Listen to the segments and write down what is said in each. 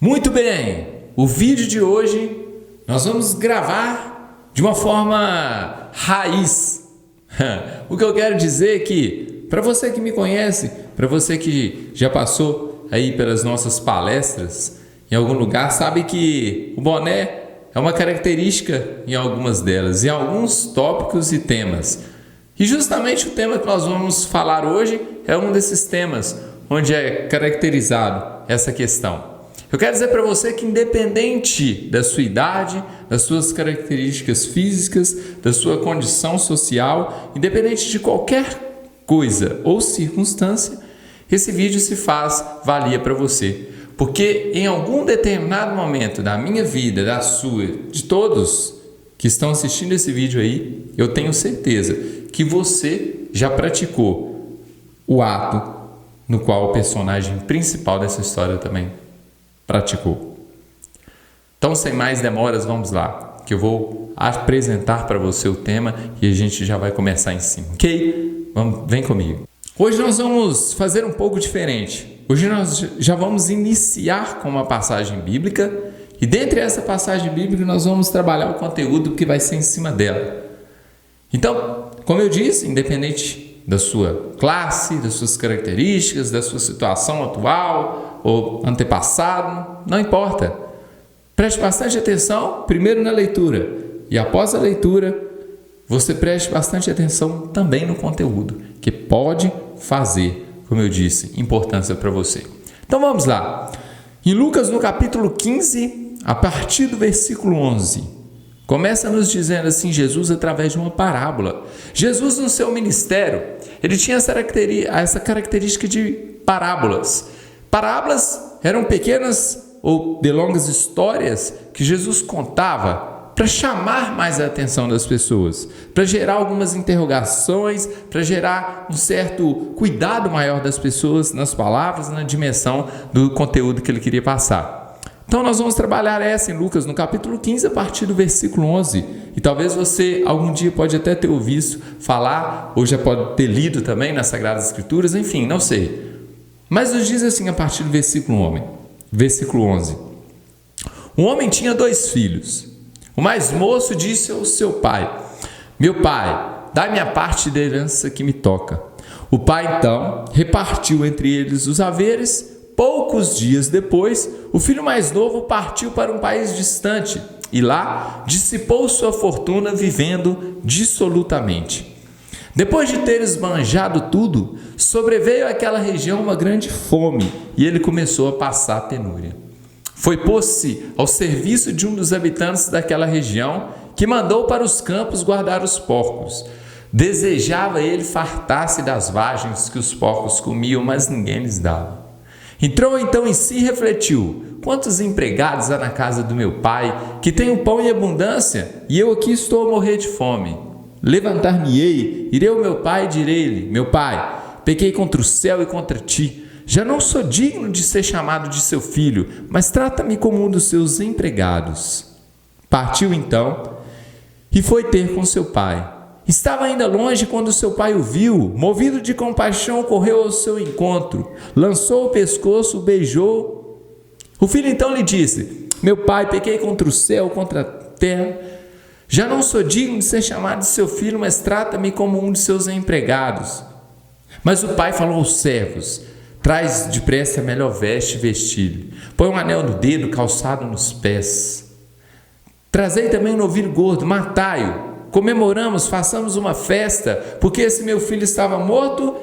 Muito bem, o vídeo de hoje nós vamos gravar de uma forma raiz. O que eu quero dizer é que, para você que me conhece, para você que já passou aí pelas nossas palestras em algum lugar, sabe que o boné é uma característica em algumas delas, em alguns tópicos e temas. E justamente o tema que nós vamos falar hoje é um desses temas onde é caracterizado essa questão. Eu quero dizer para você que, independente da sua idade, das suas características físicas, da sua condição social, independente de qualquer coisa ou circunstância, esse vídeo se faz valia para você. Porque em algum determinado momento da minha vida, da sua, de todos que estão assistindo esse vídeo aí, eu tenho certeza que você já praticou o ato no qual o personagem principal dessa história também praticou. Então, sem mais demoras, vamos lá, que eu vou apresentar para você o tema e a gente já vai começar em cima, ok? Vem comigo. Hoje nós vamos fazer um pouco diferente. Hoje nós já vamos iniciar com uma passagem bíblica e dentre essa passagem bíblica nós vamos trabalhar o conteúdo que vai ser em cima dela. Então, como eu disse, independente da sua classe, das suas características, da sua situação atual ou antepassado, não importa. Preste bastante atenção primeiro na leitura e após a leitura você preste bastante atenção também no conteúdo, que pode fazer, como eu disse, importância para você. Então vamos lá. Em Lucas, no capítulo 15, a partir do versículo 11, começa nos dizendo assim, Jesus através de uma parábola. Jesus no seu ministério, ele tinha essa característica de parábolas. Parábolas eram pequenas ou de longas histórias que Jesus contava para chamar mais a atenção das pessoas, para gerar algumas interrogações, para gerar um certo cuidado maior das pessoas nas palavras, na dimensão do conteúdo que ele queria passar. Então nós vamos trabalhar essa em Lucas, no capítulo 15, a partir do versículo 11. E talvez você algum dia pode até ter ouvido falar, ou já pode ter lido também nas Sagradas Escrituras, enfim, não sei. Mas nos diz assim a partir do versículo 11. Um homem tinha 2 filhos. O mais moço disse ao seu pai: meu pai, dá-me a parte da herança que me toca. O pai então repartiu entre eles os haveres. Poucos dias depois, o filho mais novo partiu para um país distante e lá dissipou sua fortuna vivendo dissolutamente. Depois de ter esbanjado tudo, sobreveio àquela região uma grande fome e ele começou a passar penúria. Foi pôr-se ao serviço de um dos habitantes daquela região, que mandou para os campos guardar os porcos. Desejava ele fartar-se das vagens que os porcos comiam, mas ninguém lhes dava. Entrou então em si e refletiu: quantos empregados há na casa do meu pai, que tem pão em abundância, e eu aqui estou a morrer de fome? Levantar-me-ei, irei ao meu pai e direi-lhe: meu pai, pequei contra o céu e contra ti. Já não sou digno de ser chamado de seu filho, mas trata-me como um dos seus empregados. Partiu então e foi ter com seu pai. Estava ainda longe quando seu pai o viu. Movido de compaixão, correu ao seu encontro, lançou o pescoço, o beijou. O filho então lhe disse: meu pai, pequei contra o céu, contra a terra. Já não sou digno de ser chamado de seu filho, mas trata-me como um de seus empregados. Mas o pai falou aos servos: traz depressa a melhor veste e vestir-lhe. Põe um anel no dedo, calçado nos pés. Trazei também um novilho gordo, matai-o. Comemoramos, façamos uma festa, porque esse meu filho estava morto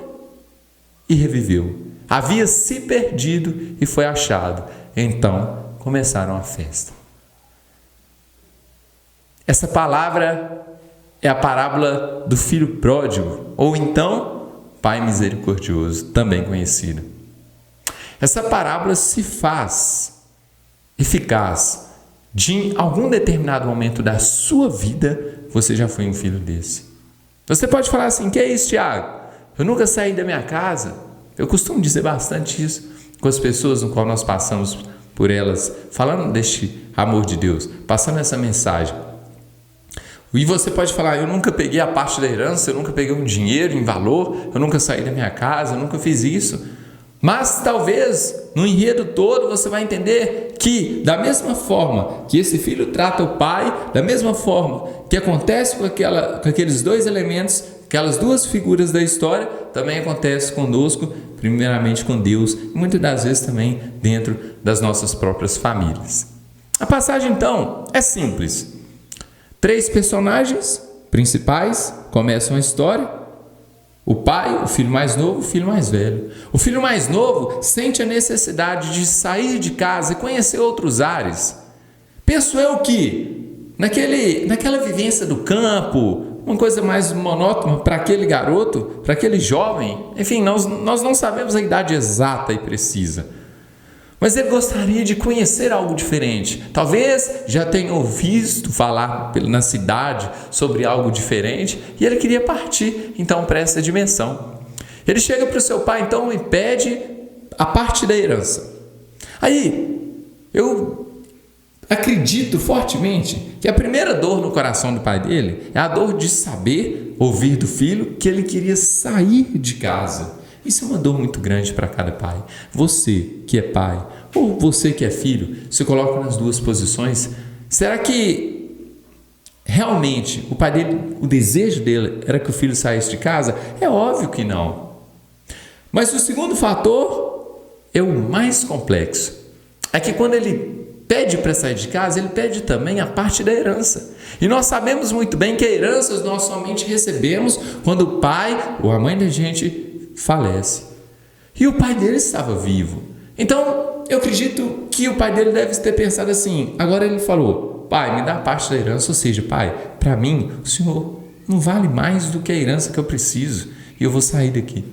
e reviveu. Havia se perdido e foi achado. Então começaram a festa. Essa palavra é a parábola do filho pródigo, ou então Pai misericordioso, também conhecido. Essa parábola se faz eficaz de em algum determinado momento da sua vida você já foi um filho desse. Você pode falar assim: que é isso, Tiago? Eu nunca saí da minha casa. Eu costumo dizer bastante isso com as pessoas no qual nós passamos por elas, falando deste amor de Deus, passando essa mensagem. E você pode falar: eu nunca peguei a parte da herança, eu nunca peguei um dinheiro em valor, eu nunca saí da minha casa, eu nunca fiz isso. Mas talvez no enredo todo, você vai entender que, da mesma forma que esse filho trata o pai, da mesma forma que acontece com aqueles dois elementos, aquelas duas figuras da história, também acontece conosco, primeiramente com Deus, e muitas das vezes também dentro das nossas próprias famílias. A passagem, então, é simples. 3 personagens principais começam a história: o pai, o filho mais novo, o filho mais velho. O filho mais novo sente a necessidade de sair de casa e conhecer outros ares. Penso eu que naquela vivência do campo, uma coisa mais monótona para aquele garoto, para aquele jovem, enfim, nós não sabemos a idade exata e precisa. Mas ele gostaria de conhecer algo diferente. Talvez já tenha ouvido falar na cidade sobre algo diferente e ele queria partir, então, para essa dimensão. Ele chega para o seu pai, então, e pede a parte da herança. Aí, eu acredito fortemente que a primeira dor no coração do pai dele é a dor de saber, ouvir do filho, que ele queria sair de casa. Isso é uma dor muito grande para cada pai. Você que é pai ou você que é filho, se coloca nas duas posições. Será que realmente o pai dele, o desejo dele era que o filho saísse de casa? É óbvio que não. Mas o segundo fator é o mais complexo. É que quando ele pede para sair de casa, ele pede também a parte da herança. E nós sabemos muito bem que a herança nós somente recebemos quando o pai ou a mãe da gente falece. E o pai dele estava vivo. Então, eu acredito que o pai dele deve ter pensado assim. Agora ele falou: pai, me dá a parte da herança. Ou seja, pai, para mim, o senhor não vale mais do que a herança que eu preciso. E eu vou sair daqui.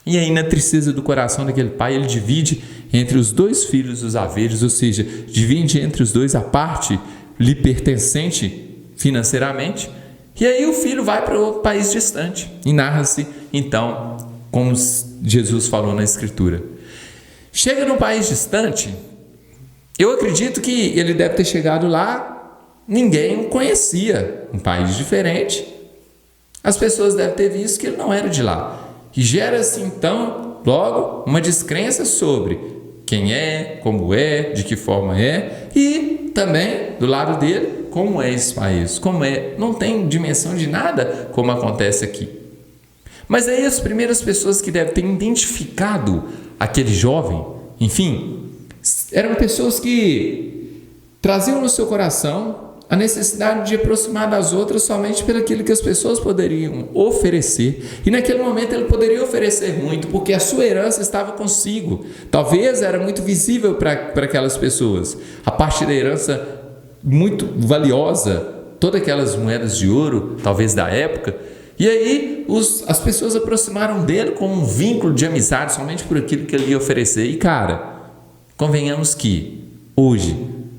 E aí, na tristeza do coração daquele pai, ele divide entre os 2 filhos os haveres. Ou seja, divide entre os 2 a parte lhe pertencente financeiramente. E aí o filho vai para o país distante. E narra-se, então, como Jesus falou na Escritura. Chega num país distante, eu acredito que ele deve ter chegado lá, ninguém o conhecia, um país diferente. As pessoas devem ter visto que ele não era de lá. E gera-se, então, logo, uma descrença sobre quem é, como é, de que forma é, e também, do lado dele, como é esse país, como é, não tem dimensão de nada como acontece aqui. Mas aí as primeiras pessoas que devem ter identificado aquele jovem, enfim, eram pessoas que traziam no seu coração a necessidade de aproximar das outras somente pelo aquilo que as pessoas poderiam oferecer. E naquele momento ele poderia oferecer muito, porque a sua herança estava consigo. Talvez era muito visível para aquelas pessoas. A parte da herança muito valiosa, todas aquelas moedas de ouro, talvez da época. E aí as pessoas aproximaram dele com um vínculo de amizade somente por aquilo que ele ia oferecer. E cara, convenhamos que hoje,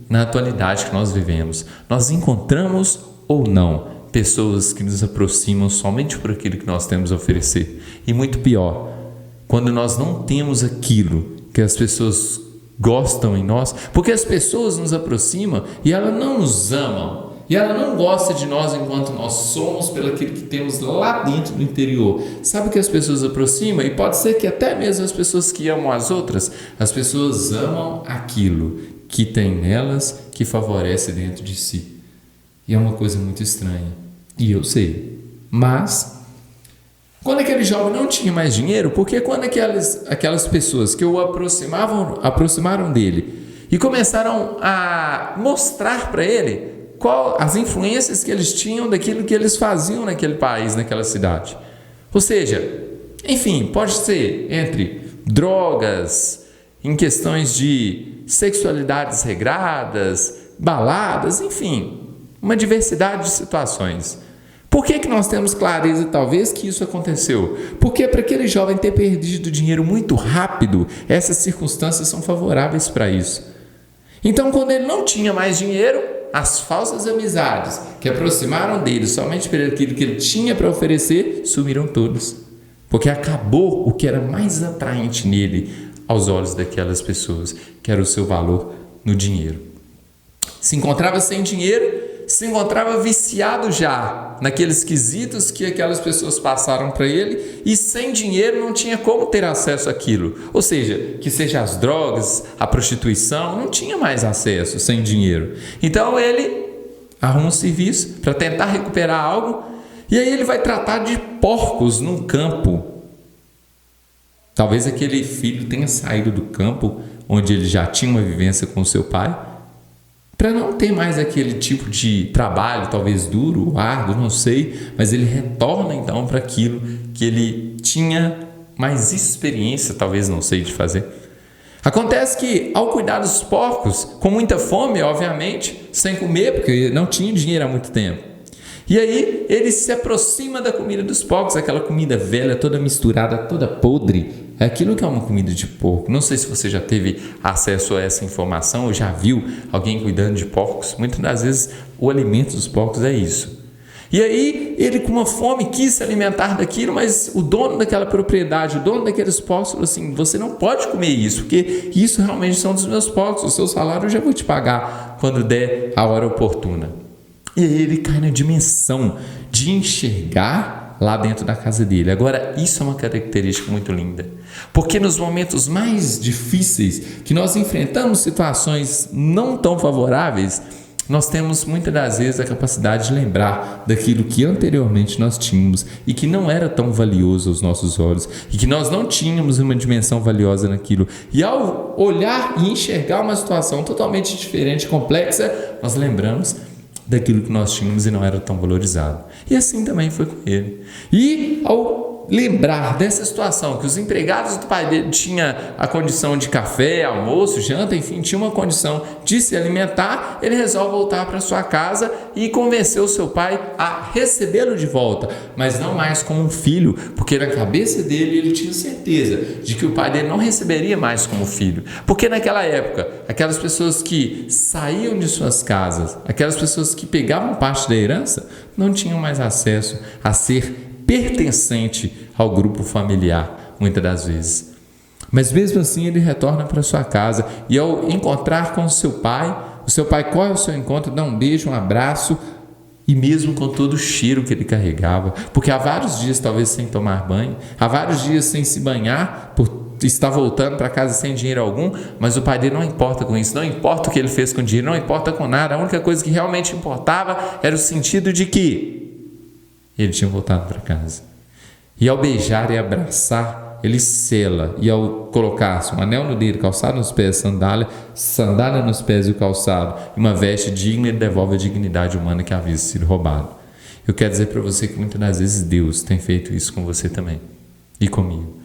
na atualidade que nós vivemos, nós encontramos ou não pessoas que nos aproximam somente por aquilo que nós temos a oferecer. E muito pior, quando nós não temos aquilo que as pessoas gostam em nós, porque as pessoas nos aproximam e elas não nos amam. E ela não gosta de nós enquanto nós somos pelo aquilo que temos lá dentro do interior. Sabe o que as pessoas aproximam? E pode ser que até mesmo as pessoas que amam as outras, as pessoas amam aquilo que tem nelas, que favorece dentro de si. E é uma coisa muito estranha. E eu sei. Mas, quando aquele jovem não tinha mais dinheiro, porque quando aquelas pessoas que o aproximaram dele e começaram a mostrar para ele qual as influências que eles tinham daquilo que eles faziam naquele país, naquela cidade. Ou seja, enfim, pode ser entre drogas, em questões de sexualidades regradas, baladas, enfim, uma diversidade de situações. Por que nós temos clareza, talvez, que isso aconteceu? Porque para aquele jovem ter perdido dinheiro muito rápido, essas circunstâncias são favoráveis para isso. Então, quando ele não tinha mais dinheiro, as falsas amizades que aproximaram dele somente pelo aquilo que ele tinha para oferecer, sumiram todas. Porque acabou o que era mais atraente nele aos olhos daquelas pessoas, que era o seu valor no dinheiro. Se encontrava sem dinheiro, se encontrava viciado já naqueles quesitos que aquelas pessoas passaram para ele e sem dinheiro não tinha como ter acesso àquilo. Ou seja, que seja as drogas, a prostituição, não tinha mais acesso sem dinheiro. Então ele arruma um serviço para tentar recuperar algo e aí ele vai tratar de porcos num campo. Talvez aquele filho tenha saído do campo onde ele já tinha uma vivência com seu pai, para não ter mais aquele tipo de trabalho, talvez duro, árduo, não sei, mas ele retorna então para aquilo que ele tinha mais experiência, talvez, não sei, de fazer. Acontece que ao cuidar dos porcos, com muita fome, obviamente, sem comer, porque não tinha dinheiro há muito tempo, e aí ele se aproxima da comida dos porcos, aquela comida velha, toda misturada, toda podre. É aquilo que é uma comida de porco. Não sei se você já teve acesso a essa informação ou já viu alguém cuidando de porcos. Muitas das vezes o alimento dos porcos é isso. E aí ele com uma fome quis se alimentar daquilo, mas o dono daquela propriedade, o dono daqueles porcos falou assim: você não pode comer isso, porque isso realmente são dos meus porcos, o seu salário eu já vou te pagar quando der a hora oportuna. E aí ele cai na dimensão de enxergar lá dentro da casa dele. Agora, isso é uma característica muito linda, porque nos momentos mais difíceis, que nós enfrentamos situações não tão favoráveis, nós temos muitas das vezes a capacidade de lembrar daquilo que anteriormente nós tínhamos e que não era tão valioso aos nossos olhos e que nós não tínhamos uma dimensão valiosa naquilo. E ao olhar e enxergar uma situação totalmente diferente, complexa, nós lembramos daquilo que nós tínhamos e não era tão valorizado. E assim também foi com ele. E ao lembrar dessa situação, que os empregados do pai dele tinham a condição de café, almoço, janta, enfim, tinha uma condição de se alimentar, ele resolve voltar para sua casa e convencer o seu pai a recebê-lo de volta, mas não mais como um filho, porque na cabeça dele ele tinha certeza de que o pai dele não receberia mais como filho, porque naquela época, aquelas pessoas que saíam de suas casas, aquelas pessoas que pegavam parte da herança, não tinham mais acesso a ser pertencente ao grupo familiar, muitas das vezes. Mas mesmo assim ele retorna para sua casa e ao encontrar com o seu pai corre ao seu encontro, dá um beijo, um abraço, e mesmo com todo o cheiro que ele carregava, porque há vários dias talvez sem tomar banho, há vários dias sem se banhar, por estar voltando para casa sem dinheiro algum, mas o pai dele não importa com isso, não importa o que ele fez com o dinheiro, não importa com nada, a única coisa que realmente importava era o sentido de que ele tinha voltado para casa. E ao beijar e abraçar, ele sela, e ao colocar-se um anel no dedo, calçado nos pés, sandália nos pés e o calçado, e uma veste digna, ele devolve a dignidade humana que havia sido roubada. Eu quero dizer para você que muitas das vezes Deus tem feito isso com você também, e comigo.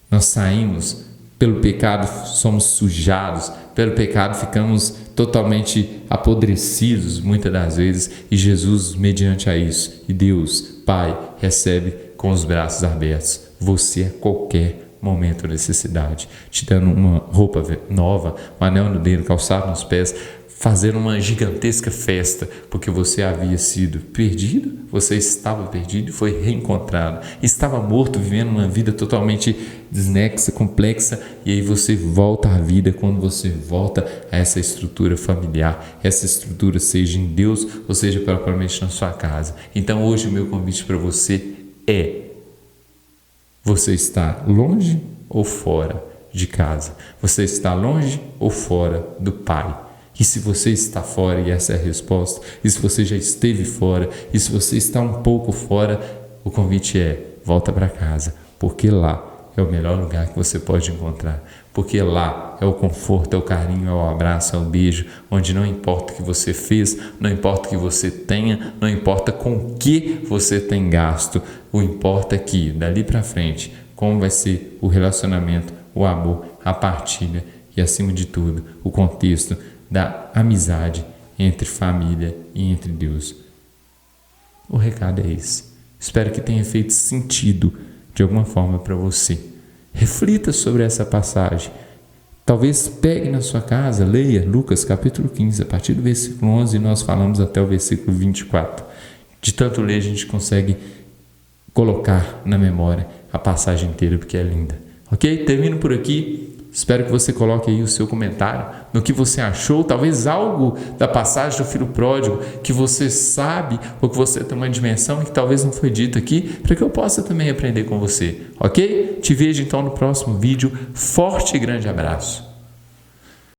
Nós saímos pelo pecado, somos sujados, pelo pecado ficamos totalmente apodrecidos muitas das vezes, e Jesus, mediante a isso, e Deus, Pai, recebe com os braços abertos você a qualquer momento de necessidade, te dando uma roupa nova, um anel no dedo, calçado nos pés, fazendo uma gigantesca festa, porque você havia sido perdido, você estava perdido e foi reencontrado, estava morto, vivendo uma vida totalmente desnexa, complexa, e aí você volta à vida quando você volta a essa estrutura familiar, essa estrutura seja em Deus, ou seja propriamente na sua casa. Então hoje o meu convite para você é: você está longe ou fora de casa? Você está longe ou fora do Pai? E se você está fora, e essa é a resposta, e se você já esteve fora, e se você está um pouco fora, o convite é: volta para casa, porque lá é o melhor lugar que você pode encontrar, porque lá é o conforto, é o carinho, é o abraço, é o beijo, onde não importa o que você fez, não importa o que você tenha, não importa com o que você tem gasto, o importa é que dali para frente, como vai ser o relacionamento, o amor, a partilha e acima de tudo, o contexto da amizade entre família e entre Deus. O recado é esse. Espero que tenha feito sentido de alguma forma para você. Reflita sobre essa passagem. Talvez pegue na sua casa, leia Lucas capítulo 15, a partir do versículo 11, e nós falamos até o versículo 24. De tanto ler, a gente consegue colocar na memória a passagem inteira, porque é linda. Ok? Termino por aqui. Espero que você coloque aí o seu comentário no que você achou, talvez algo da passagem do filho pródigo que você sabe ou que você tem uma dimensão que talvez não foi dito aqui, para que eu possa também aprender com você, ok? Te vejo então no próximo vídeo. Forte e grande abraço.